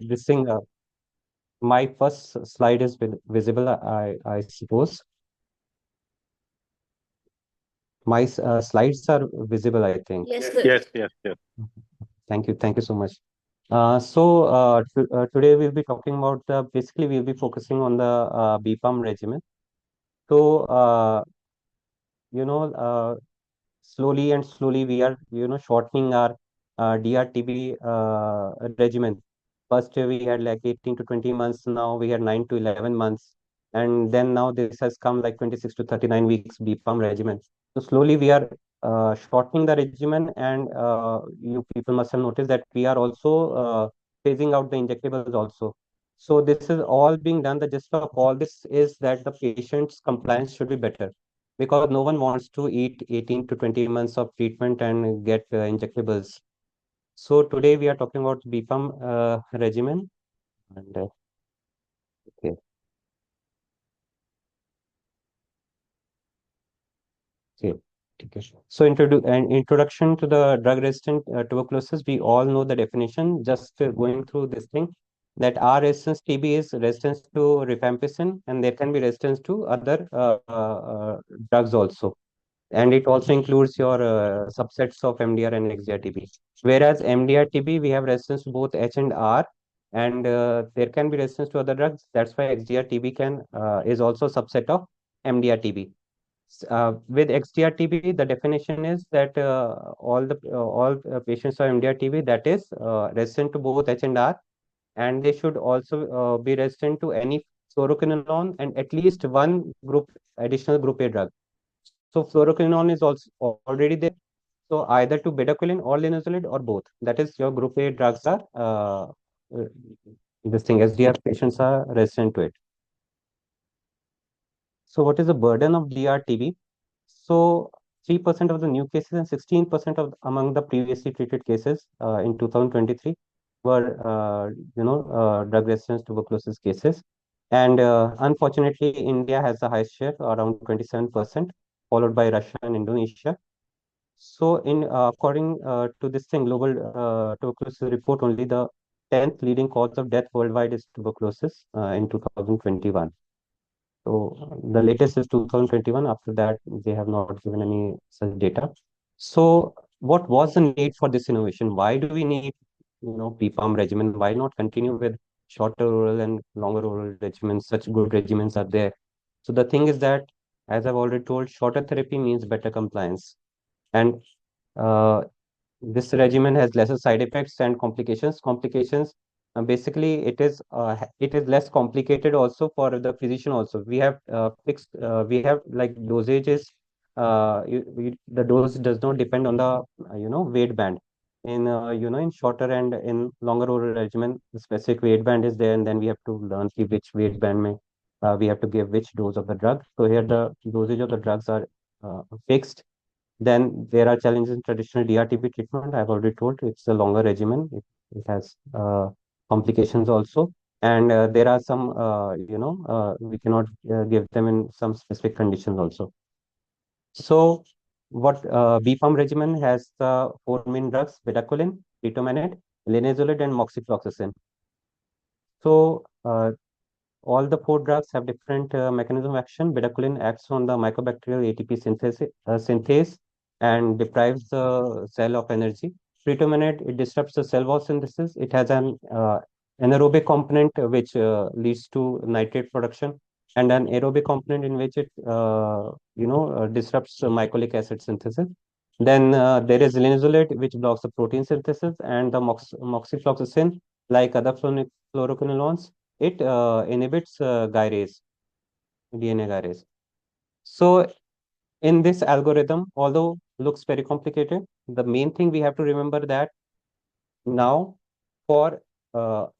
this thing. My first slide is visible, I suppose. My slides are visible, I think. Yes, Yes, sir. yes. Thank you so much. Today we'll be talking about basically we'll be focusing on the BPaLM regimen. So, you know, slowly and slowly we are, shortening our DRTB regimen. First, we had like 18 to 20 months. Now we had 9 to 11 months. And then now this has come like 26 to 39 weeks BPaLM regimen. So slowly we are shortening the regimen, and you people must have noticed that we are also phasing out the injectables also. So this is all being done. The gist of all this is that the patient's compliance should be better, because no one wants to eat 18 to 20 months of treatment and get injectables. So today we are talking about BPaLM regimen. And okay, okay. Okay. So an introduction to the drug-resistant tuberculosis. We all know the definition. Just going through this thing, that R resistance TB is resistance to rifampicin, and there can be resistance to other drugs also. And it also includes your subsets of MDR and XDR-TB. Whereas MDR-TB, we have resistance to both H and R, and there can be resistance to other drugs. That's why XDR-TB can is also a subset of MDR-TB. With XDR-TB, the definition is that all patients of MDR-TB, that is resistant to both H and R, and they should also be resistant to any fluoroquinolone and at least one additional group A drug. So fluoroquinolone is also already there. So either to bedaquiline or linezolid or both. That is, your group A drugs are this thing. SDR patients are resistant to it. So what is the burden of DRTB? So 3% of the new cases and 16% of among the previously treated cases in 2023 were drug resistant tuberculosis cases. And unfortunately, India has the highest share, around 27%, followed by Russia and Indonesia. So, according to this thing, global tuberculosis report, only the 10th leading cause of death worldwide is tuberculosis in 2021. So the latest is 2021. After that, they have not given any such data. So, what was the need for this innovation? Why do we need, BPaLM regimen? Why not continue with shorter oral and longer oral regimens? Such good regimens are there. So the thing is that, as I've already told, shorter therapy means better compliance. And uh, this regimen has lesser side effects and complications. Basically, it is less complicated also for the physician also. We have we have like dosages. The dose does not depend on the weight band. In shorter and in longer oral regimen, the specific weight band is there, and then we have to learn which weight band we have to give which dose of the drug. So here the dosage of the drugs are fixed. Then there are challenges in traditional DRTB treatment. I've already told it's a longer regimen. It has complications also. And there are some, we cannot give them in some specific conditions also. So what BPaLM regimen has the four main drugs: Bedaquiline, Pretomanid, Linezolid, and Moxifloxacin. So all the four drugs have different mechanism of action. Bedaquiline acts on the mycobacterial ATP synthase and deprives the cell of energy. Pretomanid, it disrupts the cell wall synthesis. It has an anaerobic component which leads to nitrate production, and an aerobic component in which it disrupts mycolic acid synthesis. Then there is linezolid, which blocks the protein synthesis, and the moxifloxacin, like other fluoroquinolones, it inhibits gyrase, DNA gyrase. So in this algorithm, although looks very complicated, the main thing we have to remember that now for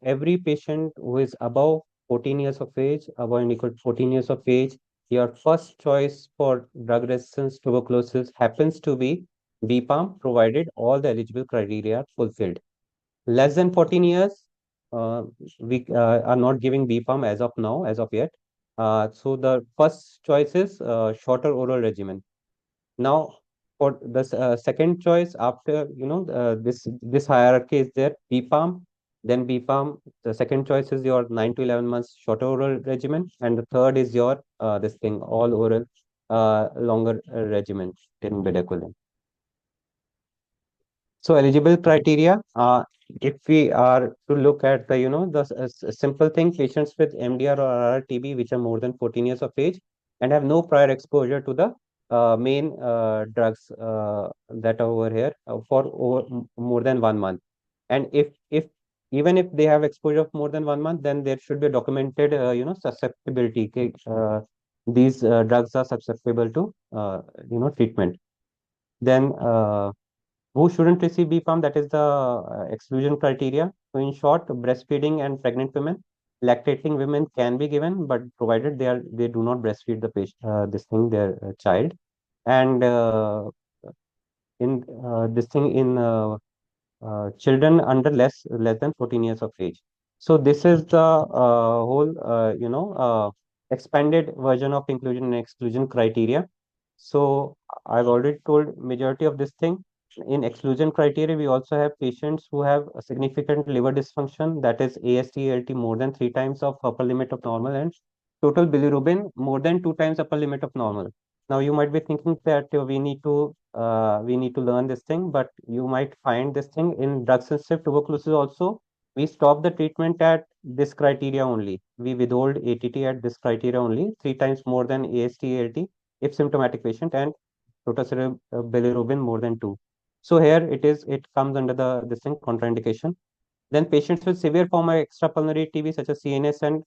every patient who is above 14 years of age, above and equal to 14 years of age, your first choice for drug resistance tuberculosis happens to be BPaLM, provided all the eligible criteria are fulfilled. Less than 14 years, we are not giving BPaLM as of now, as of yet. So the first choice is shorter oral regimen. Now, for the second choice, after this hierarchy is there: BPaLM, Then BPaLM, the second choice is your 9 to 11 months shorter oral regimen, and the third is your this thing all oral longer regimen in Bedaquiline. So eligible criteria, if we are to look at the, the simple thing, patients with MDR or RRTB, which are more than 14 years of age and have no prior exposure to the main drugs that are over here for more than 1 month. And if even if they have exposure of more than 1 month, then there should be documented, susceptibility. Okay? These drugs are susceptible to, treatment. Then who shouldn't receive BPaLM? That is the exclusion criteria. So in short, breastfeeding and pregnant women, lactating women can be given, but provided they do not breastfeed the patient, their child, and in this thing in children under less than 14 years of age. So this is the whole expanded version of inclusion and exclusion criteria. So I've already told majority of this thing. In exclusion criteria, we also have patients who have a significant liver dysfunction, that is AST/ALT more than 3 times of upper limit of normal, and total bilirubin more than 2 times upper limit of normal. Now you might be thinking that we need to learn this thing, but you might find this thing in drug sensitive tuberculosis also. We stop the treatment at this criteria only. We withhold ATT at this criteria only, 3 times more than AST/ALT if symptomatic patient, and total serum bilirubin more than 2. So here it comes under the this thing contraindication. Then patients with severe form of extrapulmonary TB such as CNS and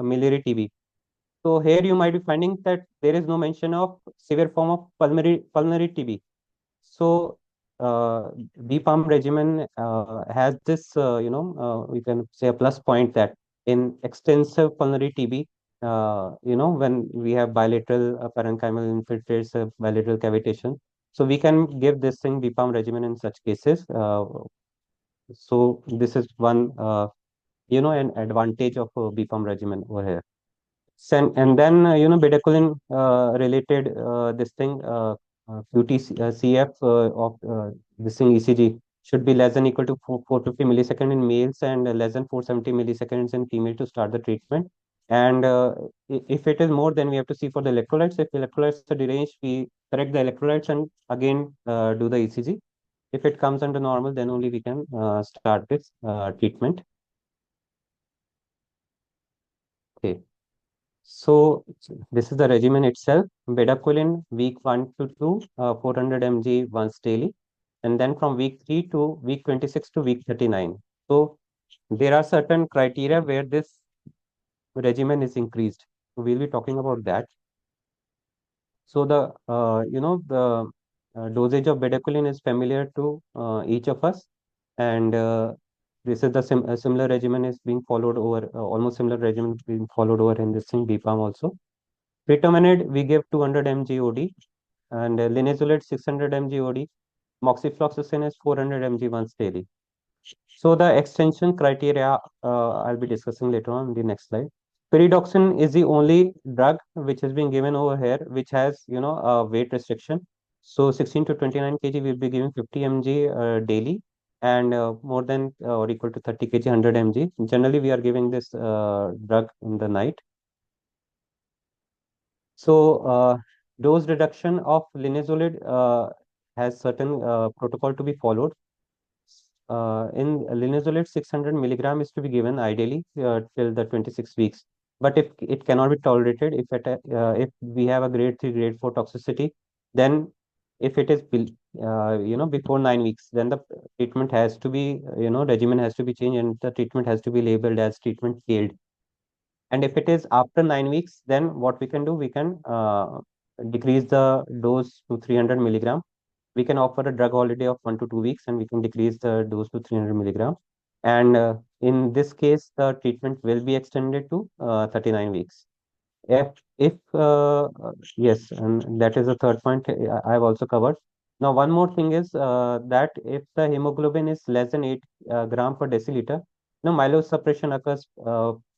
miliary TB. So here you might be finding that there is no mention of severe form of pulmonary TB. So BPaLM regimen has this, we can say a plus point that in extensive pulmonary TB, when we have bilateral parenchymal infiltrates, bilateral cavitation, so we can give this thing BPaLM regimen in such cases. So this is one, an advantage of BPaLM regimen over here. And then, bedaquiline related this thing, QT-CF of this thing ECG should be less than equal to 450 milliseconds in males and less than 470 milliseconds in female to start the treatment. And if it is more, then we have to see for the electrolytes. If electrolytes are deranged, we correct the electrolytes and again do the ECG. If it comes under normal, then only we can start this treatment. Okay. So this is the regimen itself. Bedaquiline week 1 to 2, 400 mg once daily, and then from week 3 to week 26 to week 39. So there are certain criteria where this regimen is increased. So we'll be talking about that. So the dosage of bedaquiline is familiar to each of us, and this is the similar regimen is being followed over, almost similar regimen being followed over in this thing BPaLM also. Pretomanid, we give 200 mg OD, and Linezolid 600 mg OD. Moxifloxacin is 400 mg once daily. So the extension criteria I'll be discussing later on in the next slide. Pyridoxine is the only drug which has been given over here, which has a weight restriction. So 16 to 29 kg we'll be giving 50 mg daily, and more than or equal to 30 kg 100 mg. Generally, we are giving this drug in the night. So dose reduction of linezolid has certain protocol to be followed. In linezolid, 600 milligram is to be given ideally till the 26 weeks. But if it cannot be tolerated, if we have a grade 3, grade 4 toxicity, then if it is before 9 weeks, then the treatment has to be, regimen has to be changed, and the treatment has to be labeled as treatment failed. And if it is after 9 weeks, then what we can do, we can decrease the dose to 300 milligram. We can offer a drug holiday of 1 to 2 weeks, and we can decrease the dose to 300 milligram. And in this case, the treatment will be extended to 39 weeks. If yes, and that is the third point I've also covered. Now, one more thing is that if the hemoglobin is less than 8 gram per deciliter, myelosuppression occurs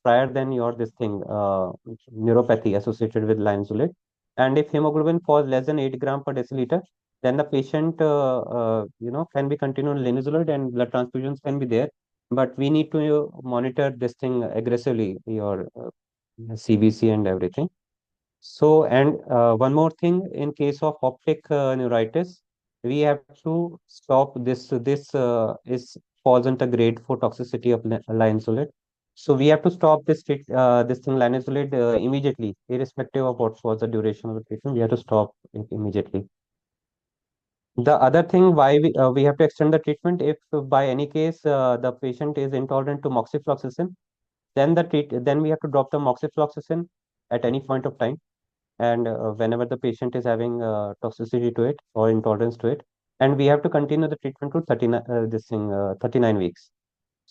prior than your this thing neuropathy associated with Linezolid. And if hemoglobin falls less than 8 gram per deciliter, then the patient can be continued on Linezolid and blood transfusions can be there. but we need to monitor this thing aggressively, your CBC and everything. So, and one more thing, in case of optic neuritis, we have to stop this. This is falls under grade 4 toxicity of linezolid. So we have to stop this thing linezolid immediately, irrespective of what was the duration of the treatment. We have to stop it immediately. The other thing why we have to extend the treatment, if by any case the patient is intolerant to moxifloxacin, then we have to drop the moxifloxacin at any point of time, and whenever the patient is having toxicity to it or intolerance to it, and we have to continue the treatment to 39 weeks.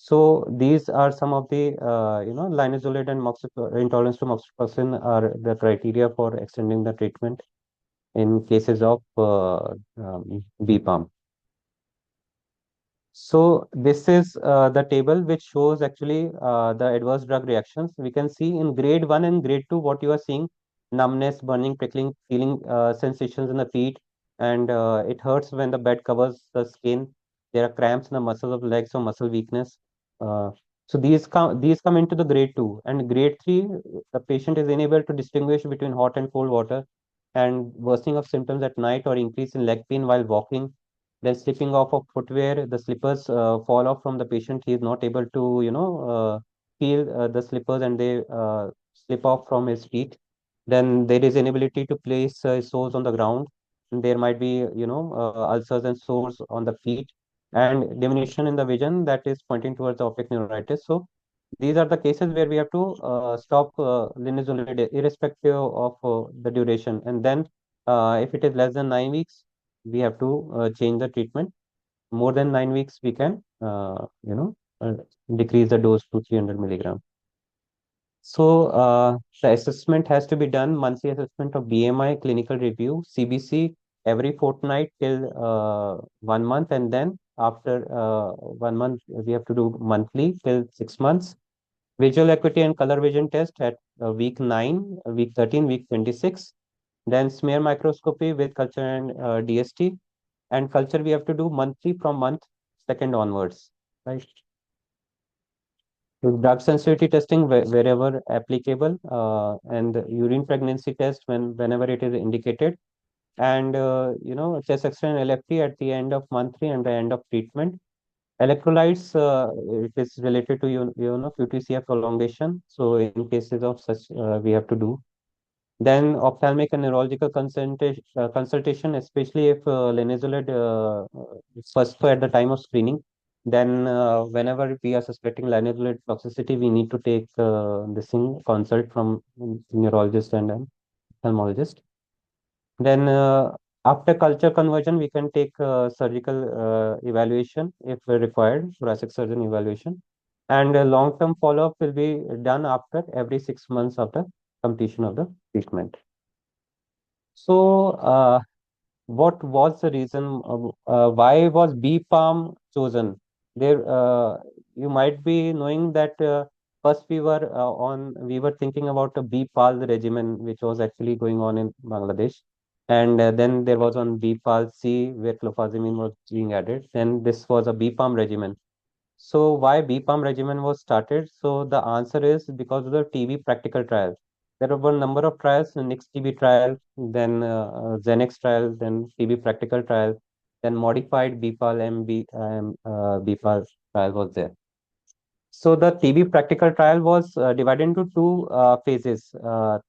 So these are some of the linezolid and intolerance to moxifloxacin are the criteria for extending the treatment in cases of BPaLM. So this is the table which shows actually the adverse drug reactions. We can see in grade 1 and grade 2 what you are seeing: numbness, burning, prickling, feeling sensations in the feet, and it hurts when the bed covers the skin. There are cramps in the muscles of legs or muscle weakness. Uh, so these come into the grade 2, and grade 3, the patient is unable to distinguish between hot and cold water, and worsening of symptoms at night or increase in leg pain while walking. Then slipping off of footwear, the slippers fall off from the patient. He is not able to, feel the slippers, and they slip off from his feet. Then there is inability to place soles on the ground. And there might be, ulcers and sores on the feet, and diminution in the vision that is pointing towards the optic neuritis. So these are the cases where we have to stop linezolid irrespective of the duration. And then if it is less than 9 weeks, we have to change the treatment. More than 9 weeks, we can, decrease the dose to 300 milligram. So the assessment has to be done, monthly assessment of BMI, clinical review, CBC every fortnight till 1 month, and then after 1 month, we have to do monthly till 6 months. Visual acuity and color vision test at week 9, week 13, week 26. Then smear microscopy with culture and DST. And culture we have to do monthly from month second onwards. Right. So drug sensitivity testing wherever applicable, and urine pregnancy test whenever it is indicated, and chest X-ray and LFT at the end of month 3 and the end of treatment. Electrolytes, it is related to QTCF prolongation. So in cases of such, we have to do. Then ophthalmic and neurological consultation, especially if linezolid is first at the time of screening. Then whenever we are suspecting linezolid toxicity, we need to take this thing consult from neurologist and an ophthalmologist. Then after culture conversion, we can take surgical evaluation if required, thoracic surgeon evaluation. And long-term follow-up will be done after every 6 months after completion of the treatment. So, what was the reason? Why was BPaLM chosen? There, you might be knowing that first we were thinking about a BPaL regimen, which was actually going on in Bangladesh, and then there was on BPaL-C where clofazimine was being added. Then this was a BPaLM regimen. So why BPaLM regimen was started? So the answer is because of the TB practical trial. There were a number of trials: the NIX TB trial, then Xenex trial, then TB practical trial, then modified BPaL trial was there. So the TB practical trial was divided into two phases.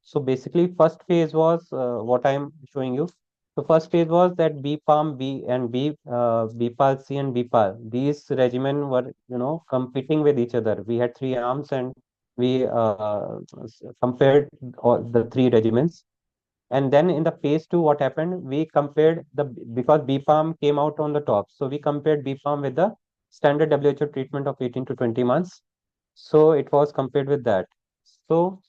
So basically, first phase was what I'm showing you. So first phase was that BPaLM B and BPaL-C and BPaL. These regimen were competing with each other. We had three arms, and we compared all the three regimens. And then in the phase two, what happened? We compared because BPaLM came out on the top. So we compared BPaLM with the standard WHO treatment of 18 to 20 months. So it was compared with that. So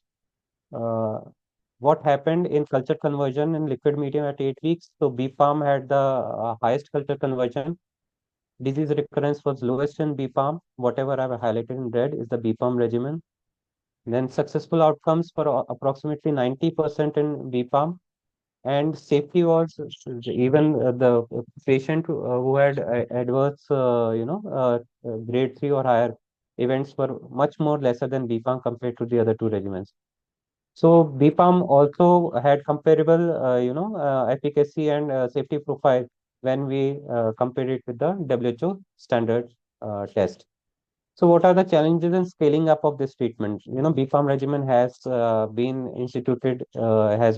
what happened in culture conversion in liquid medium at 8 weeks? So BPaLM had the highest culture conversion. Disease recurrence was lowest in BPaLM. Whatever I've highlighted in red is the BPaLM regimen. Then successful outcomes for approximately 90% in BPaLM. And safety was even the patient who had adverse, grade 3 or higher events were much more lesser than BPaLM compared to the other two regimens. So BPaLM also had comparable, efficacy and safety profile when we compared it with the WHO standard test. So what are the challenges in scaling up of this treatment? BPaLM regimen has been instituted, has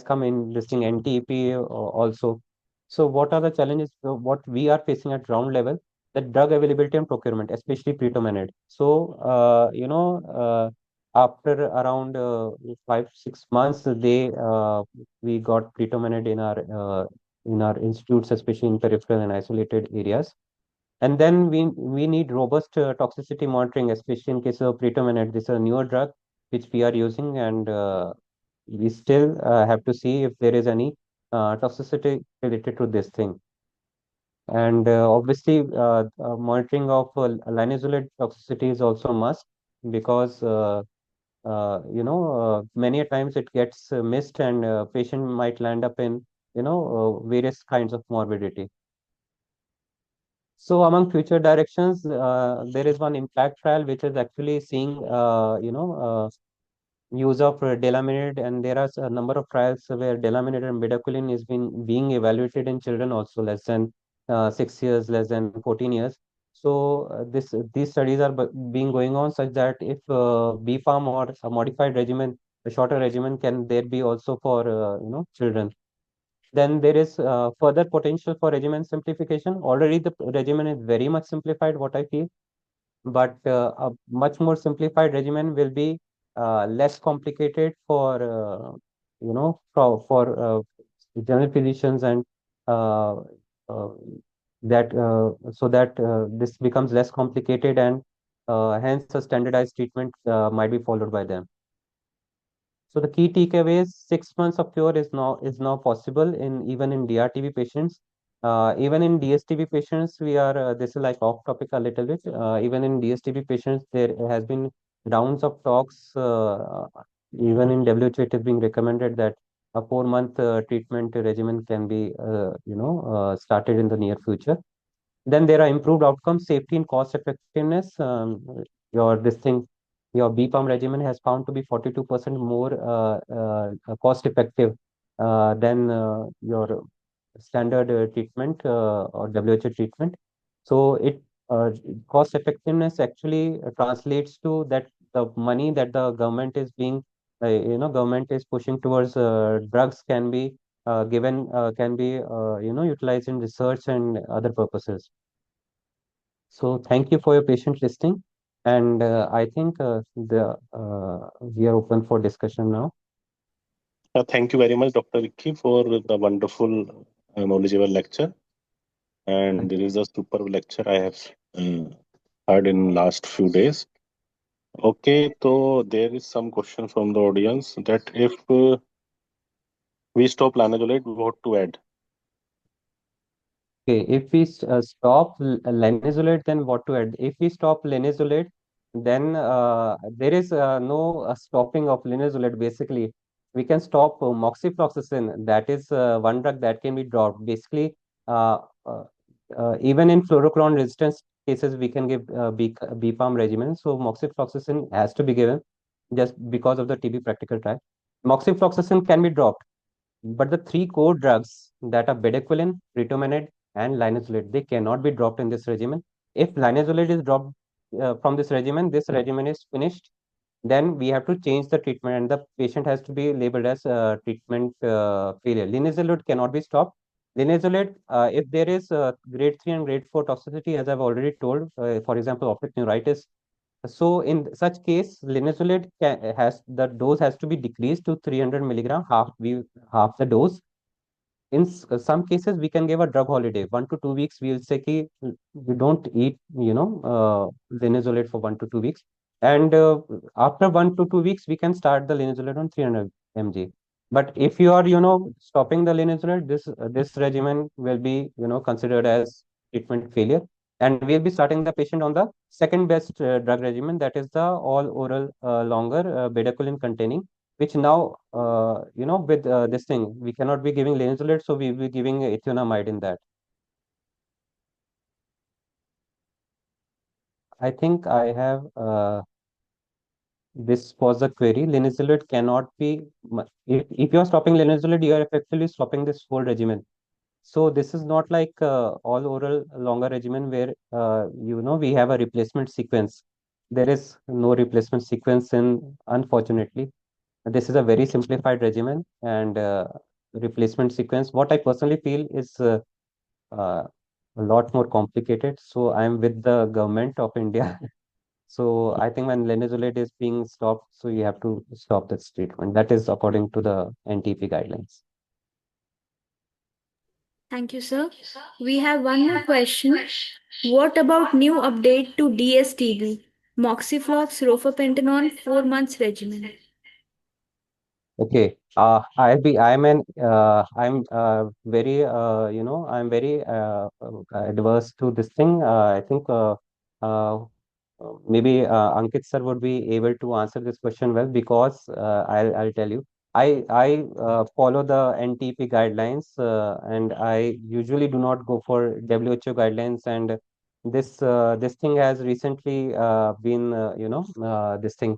come in listing NTEP also. So what are the challenges? What we are facing at ground level? The drug availability and procurement, especially Pretomanid. So after around 5-6 months, we got Pretomanid in our institutes, especially in peripheral and isolated areas. And then we need robust toxicity monitoring, especially in case of Pretomanid. This is a newer drug which we are using, and we still have to see if there is any toxicity related to this thing. And obviously, monitoring of linezolid toxicity is also a must, because many a times it gets missed, and patient might land up in various kinds of morbidity. So among future directions, there is one impact trial which is actually seeing, use of delaminid, and there are a number of trials where delaminid and bedaquiline is being evaluated in children also less than 6 years, less than 14 years. So these studies are being going on such that if BPaLM or a modified regimen, a shorter regimen, can there be also for children. Then there is further potential for regimen simplification. Already the regimen is very much simplified, what I feel, but a much more simplified regimen will be less complicated for general physicians, and uh, uh, that so that this becomes less complicated, and hence a standardized treatment might be followed by them. So the key takeaway is 6 months of cure is now possible in even in DRTB patients. Even in DSTB patients, we are this is like off topic a little bit. Even in DSTB patients, there has been rounds of talks. Even in WHO, it is being recommended that a 4-month treatment regimen can be started in the near future. Then there are improved outcomes, safety and cost effectiveness. This thing, your BPaLM regimen has found to be 42% more cost effective than your standard treatment or WHO treatment. So it cost effectiveness actually translates to that the money that the government is government is pushing towards drugs can be utilized in research and other purposes. So thank you for your patient listening, and I think we are open for discussion now. Thank you very much, Dr. Vicky, for the wonderful, knowledgeable lecture. And there is a superb lecture I have heard in last few days. Okay, so there is some question from the audience that if we stop linezolid, what to add? Okay, if we stop linezolid, then what to add? If we stop linezolid, then there is no stopping of linezolid. Basically, we can stop moxifloxacin. That is one drug that can be dropped. Basically, uh, uh, even in fluoroquinolone resistance cases, we can give BPaLM regimen. So moxifloxacin has to be given just because of the TB practical trial. Moxifloxacin can be dropped, but the three core drugs that are bedaquiline, Pretomanid, and linezolid, they cannot be dropped in this regimen. If linezolid is dropped from this regimen, this regimen is finished. Then we have to change the treatment, and the patient has to be labeled as treatment failure. Linezolid cannot be stopped. Linezolid, if there is grade 3 and grade 4 toxicity, as I've already told, for example, optic neuritis, so in such case, linezolid has the dose has to be decreased to 300 milligram, half the dose. In some cases, we can give a drug holiday, 1 to 2 weeks. We will say ki we don't eat, linezolid for 1 to 2 weeks, and after 1 to 2 weeks, we can start the linezolid on 300 mg. But if you are, stopping the linezolid, this regimen will be, considered as treatment failure, and we'll be starting the patient on the second best drug regimen, that is the all oral longer bedaquiline containing, which now, with this thing, we cannot be giving linezolid, so we will be giving ethionamide in that. I think I have this was a query. Linezolid cannot be if you're stopping linezolid, you are effectively stopping this whole regimen. So this is not like all oral longer regimen where we have a replacement sequence. There is no replacement sequence in, unfortunately. This is a very simplified regimen and replacement sequence. What I personally feel is uh, a lot more complicated. So I'm with the government of India. So I think when linezolid is being stopped, so you have to stop this treatment. That is according to the NTP guidelines. Thank you, sir. We have one more question. What about new update to DSTB? Moxiflox rofepentanone 4 months regimen. Okay. I'm very I'm very adverse to this thing. I think uh, maybe Ankit sir would be able to answer this question well because I'll tell you. I follow the NTP guidelines and I usually do not go for WHO guidelines, and this thing has recently been this thing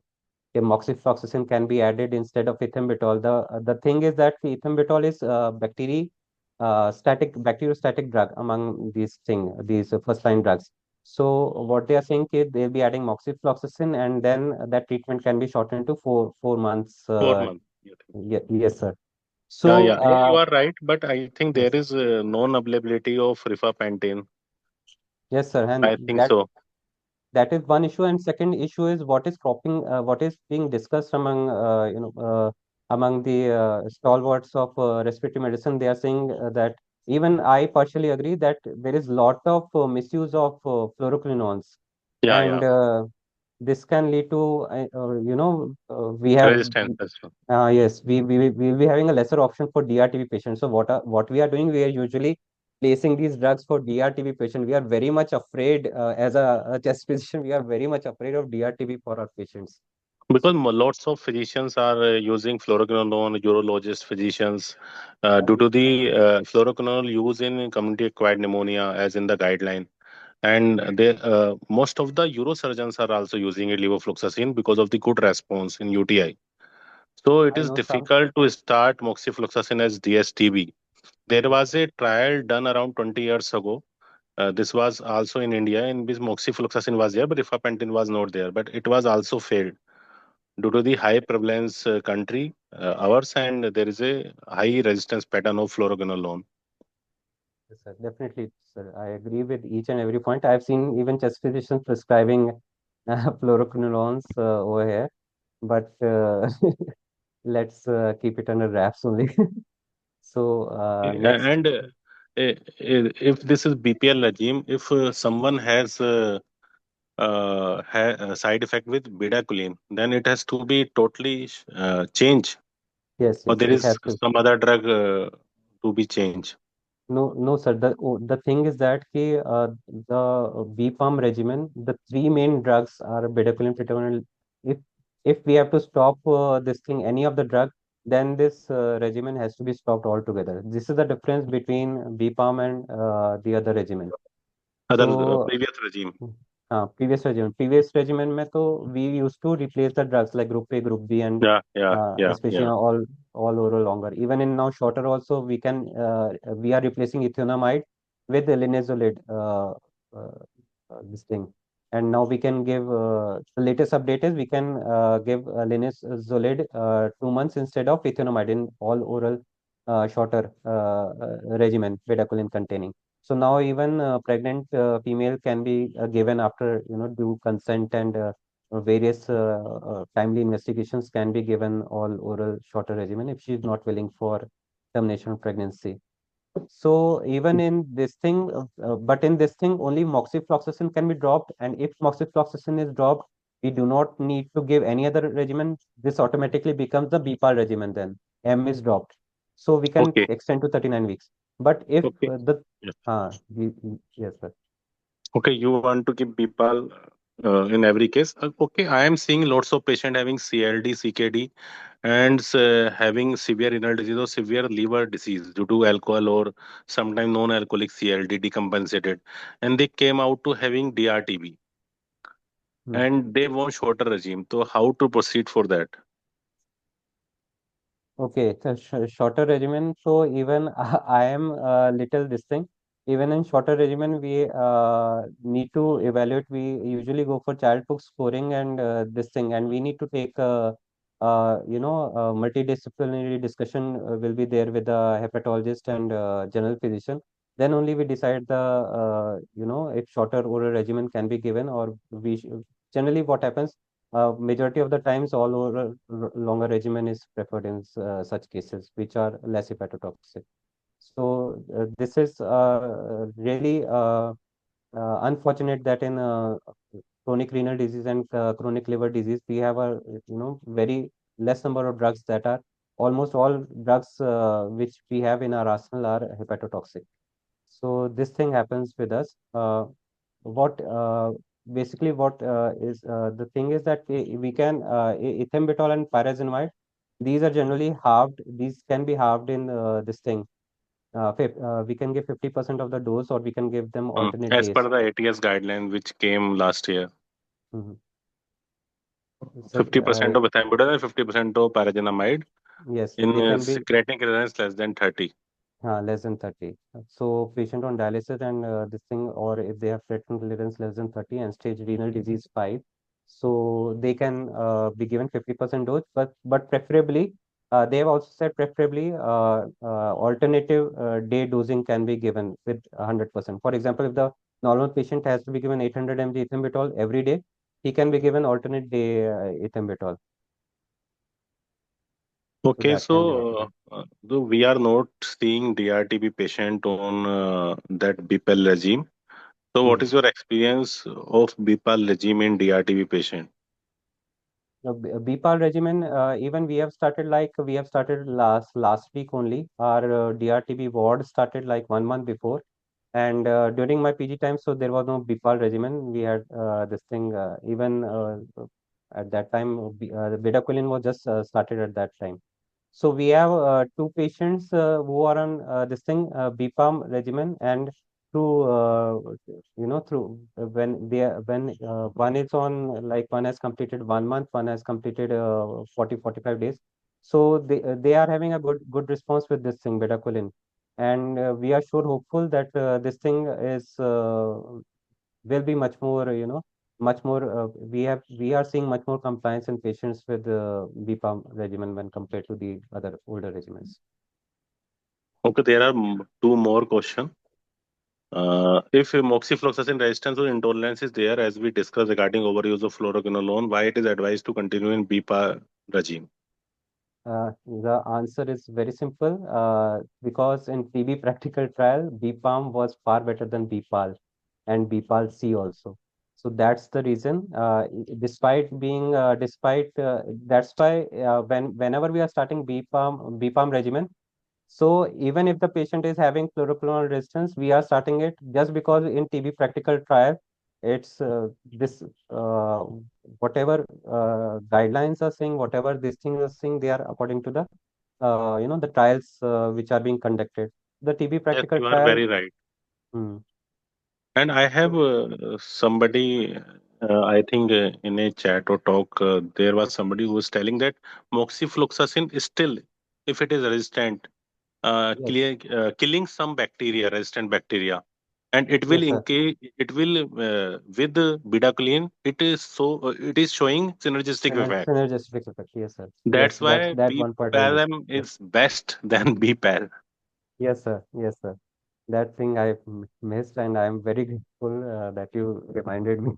moxifloxacin can be added instead of ethambutol. The thing is that the ethambutol is bacteriostatic drug among these first line drugs. So what they are saying is they'll be adding moxifloxacin, and then that treatment can be shortened to four months. 4 months. Yes, sir. Yeah, So yeah, you are right, but I think there yes, is non-availability of rifampicin. yes, sir, and I think so. that is one issue, and second issue is what is being discussed among among the stalwarts of respiratory medicine. They are saying that even I partially agree that there is lot of misuse of fluoroquinones, Yeah, and yeah, this can lead to we have resistance as well. yes, we will be having a lesser option for DRTB patients. So what we are doing, we are usually placing these drugs for DRTB patient. We are very much afraid as a chest physician. We are very much afraid of DRTB for our patients. Because lots of physicians are using fluoroquinolone, urologist physicians, due to the fluoroquinolone use in community-acquired pneumonia, as in the guideline. And most of the neurosurgeons are also using it, levofloxacin, because of the good response in UTI. So it I is know some. difficult to start moxifloxacin as DSTB. There was a trial done around 20 years ago. This was also in India, in which moxifloxacin was there, but rifampicin was not there. But it was also failed due to the high prevalence country, ours, and there is a high resistance pattern of fluoroquinolone. Yes, sir, definitely, sir. I agree with each and every point. I've seen even chest physicians prescribing fluoroquinolones over here, but let's keep it under wraps only. So next, And if this is BPL regime, if someone has a side effect with Bedaquiline, then it has to be totally changed, yes, or yes, there it is has to. some other drug to be changed. No, no, sir. The thing is that the BPaLM regimen, the three main drugs are bedaquiline, pretomanid. If if we have to stop this thing, any of the drug, then this regimen has to be stopped altogether. This is the difference between BPaLM and the other regimen. Other So previous regime. previous regimen में तो we used to replace the drugs like group A, group B, and Yeah, yeah, yeah, especially yeah. all oral longer. Even in now shorter also we are replacing ethionamide with the linezolid this thing. And now we can give the latest update is we can give linezolid 2 months instead of ethionamide in all oral shorter regimen bedaquiline containing. So now even pregnant female can be given after due consent, and various timely investigations can be given all oral shorter regimen if she is not willing for termination of pregnancy. So even in this thing, but in this thing only moxifloxacin can be dropped, and if moxifloxacin is dropped, we do not need to give any other regimen. This automatically becomes the BPaL regimen. Then M is dropped, so we can Okay, extend to 39 weeks. But if okay. the Yes. yes, sir. Okay, you want to keep people in every case. Okay, I am seeing lots of patient having CLD, CKD, and having severe renal disease or severe liver disease due to alcohol or sometimes non-alcoholic CLD decompensated, and they came out to having DRTB. and they want shorter regime. So how to proceed for that? Okay, so shorter regimen. So even I am little this thing. Even in shorter regimen, we need to evaluate. We usually go for child book scoring and this thing, and we need to take multidisciplinary discussion will be there with the hepatologist and general physician. Then only we decide the if shorter oral regimen can be given, or generally what happens, majority of the times, all over longer regimen is preferred in such cases, which are less hepatotoxic. So this is really unfortunate that in chronic renal disease and chronic liver disease, we have a very less number of drugs that are almost all drugs which we have in our arsenal are hepatotoxic. So this thing happens with us. What basically what is the thing is that we can ethambutol and pyrazinamide, these are generally halved. These can be halved in this thing. We can give 50% of the dose, or we can give them alternate As per days. the ATS guideline, which came last year, Mhm. So 50% of ethambutol and 50% of pyrazinamide yes, in they can be creatinine clearance less than 30. less than 30. So patient on dialysis and this thing, or if they have creatinine clearance less than 30 and stage renal disease 5, so they can be given 50% dose, but preferably, they have also said preferably alternative day dosing can be given with 100%. For example, if the normal patient has to be given 800 mg ethambutol every day, he can be given alternate day ethambutol. So Okay, that can be so alternated. though we are not seeing DRTB patient on that BPAL regime. So what Mhm. is your experience of BPAL regime in DRTB patient? BPaL regimen, even we have started last week only. Our DRTB ward started like 1 month before, and during my PG time, so there was no BPaL regimen. We had this thing even at that time. The Bedaquiline was just started at that time. So we have two patients who are on this thing BPALM regimen, and through through when they when one is on, like, one has completed 1 month, one has completed 45 days. So they are having a good response with this thing bedaquiline, and we are sure hopeful that this thing is will be much more much more we are seeing much more compliance in patients with BPALM regimen when compared to the other older regimens. Okay, there are two more questions. If moxifloxacin resistance or intolerance is there, as we discussed regarding overuse of fluoroquinolone, why it is advised to continue in BPA regime? The answer is very simple, because in TB practical trial, BPALM was far better than BPAL and BPAL-C also. So that's the reason. Despite that's why whenever we are starting BPALM regimen, so even if the patient is having fluoroquinolone resistance, we are starting it just because in TB practical trial, it's this whatever guidelines are saying, whatever these things are saying, they are according to the the trials which are being conducted. The TB Yes, practical you are trial. very right. Hmm. And I have So, somebody, I think in a chat or talk, there was somebody who was telling that moxifloxacin is still, if it is resistant, yes, killing some bacteria, resistant bacteria, and it will yes, sir. it will with bedaquiline. It is showing synergistic effect. Synergistic effect. Yes, sir. Yes, That's that's why that one part I missed. BPaLM Yes, is best than BPAL. yes, sir. Yes, sir. That thing I missed, and I am very grateful that you reminded me.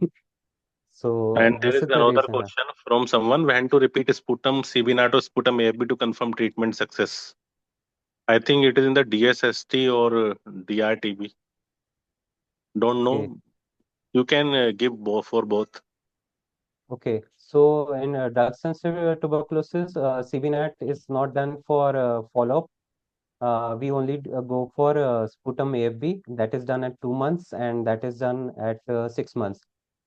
So And there this is is the another reason. question from someone: when to repeat sputum CB0 or sputum AFB to confirm treatment success? I think it is in the DSST or DRTB. Don't Okay. know. You can give both for both. Okay. So in drug-sensitive tuberculosis, CBNAT is not done for follow-up. We only go for sputum AFB, that is done at 2 months, and that is done at 6 months.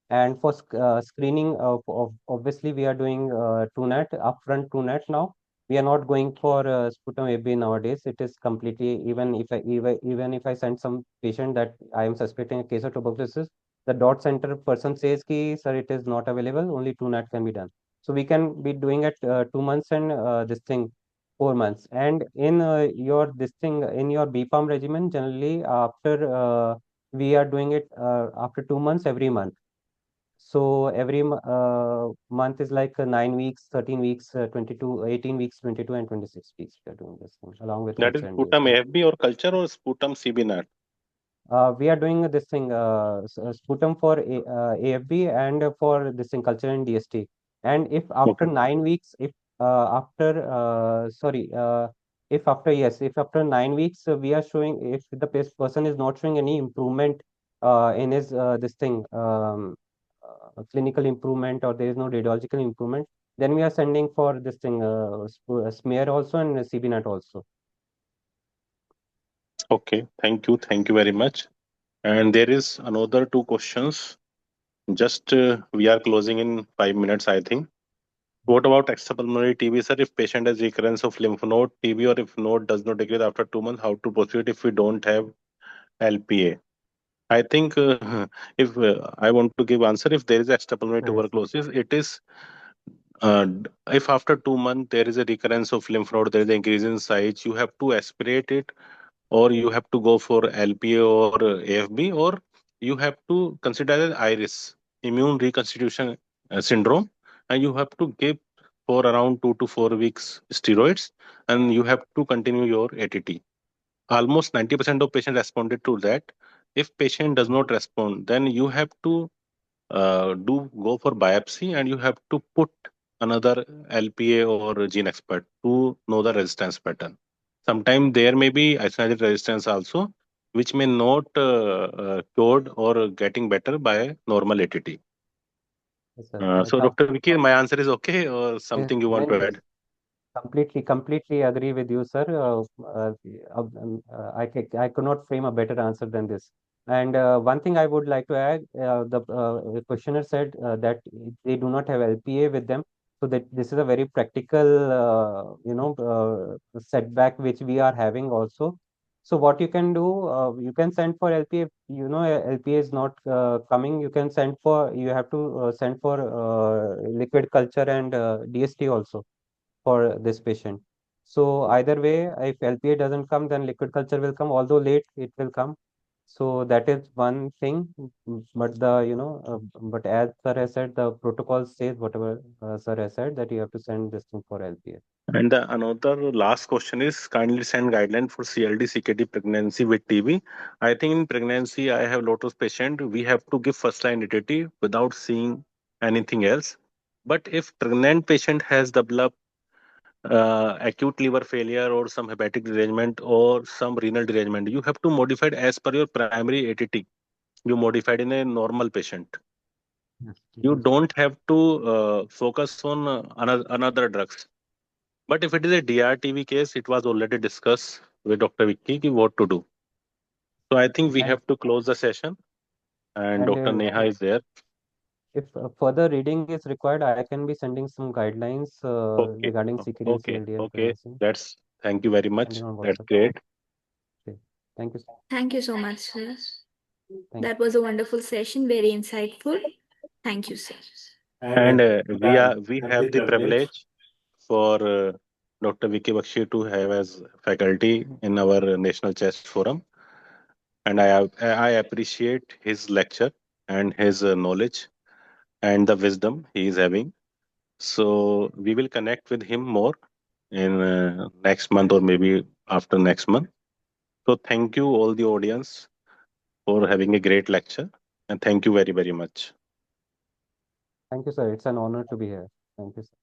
And for screening of obviously we are doing 2NAT, upfront 2NAT now. We are not going for sputum AB nowadays. It is completely, even if I send some patient that I am suspecting a case of tuberculosis, the dot center person says ki, sir, it is not available, only 2 night can be done. So we can be doing it 2 months and this thing 4 months. And in your this thing in your BPaLM regimen, generally after we are doing it after 2 months every month. So every month is like 9 weeks, 13 weeks, 22, 18 weeks, 22 and 26 weeks. We are doing this thing along with That is culture and sputum DST. AFB or culture or sputum CB-NAT? We are doing this thing, sputum for AFB and for this thing, culture and DST. And if after Okay. 9 weeks, if after, sorry, if after 9 weeks we are showing, if the person is not showing any improvement in his this thing, clinical improvement, or there is no radiological improvement, then we are sending for this thing, smear also and CB-NAT also. Okay. Thank you. Thank you very much. And there is another two questions. Just we are closing in 5 minutes, I think. What about extrapulmonary TB, sir? If patient has recurrence of lymph node TB, or if node does not decrease after 2 months, how to proceed if we don't have LPA? I think if I want to give answer, if there is extrapulmonary Yes, yes. tuberculosis, it is if after 2 months there is a recurrence of lymph node, there is an increase in size, you have to aspirate it, or you have to go for LPA or AFB, or you have to consider as IRIS, immune reconstitution syndrome, and you have to give for around 2 to 4 weeks steroids, and you have to continue your ATT. Almost 90% of patients responded to that. If patient does not respond, then you have to do go for biopsy, and you have to put another LPA or gene expert to know the resistance pattern. Sometimes there may be isolated resistance also, which may not cured or getting better by normal ATT. Yes, sir. So, Dr. Vicky, my answer is okay, or Yes, something you want very to good. add? Completely agree with you, sir. I could not frame a better answer than this. And one thing I would like to add, the questioner said that they do not have LPA with them, so that this is a very practical, setback which we are having also. So what you can do, you can send for LPA. You know, LPA is not coming. You can send for. You have to send for liquid culture and DST also for this patient. So either way, if LPA doesn't come, then liquid culture will come, although late it will come. So that is one thing. But but as sir has said, the protocol says whatever sir has said, that you have to send this thing for LPA. And the another last question is kindly send guideline for CLD CKD pregnancy with TB. I think in pregnancy I have lot of patient. We have to give first line ATT without seeing anything else. But if pregnant patient has developed acute liver failure or some hepatic derangement or some renal derangement, you have to modify it as per your primary ATT. You modified in a normal patient. Yes, You yes. don't have to focus on another drugs. But if it is a DRTV case, it was already discussed with Dr. Vicky ki what to do. So I think we And have to close the session, and and Dr. Neha is there. if further reading is required, I can be sending some guidelines Okay, regarding CKD and okay, CLD and okay. pregnancy, That's thank you very sending much. on That's WhatsApp. great. Okay. Thank you, sir. Thank you so much, sir. Thank That was a wonderful session, very insightful. Thank you, sir. And And we have have the the privilege. privilege for Dr. Vicky Bakshi to have as faculty in our National Chest Forum, and I appreciate his lecture and his knowledge and the wisdom he is having. So we will connect with him more in next month or maybe after next month. So thank you all the audience for having a great lecture, and thank you very much. you, sir. It's an honor to be here. Thank you, sir.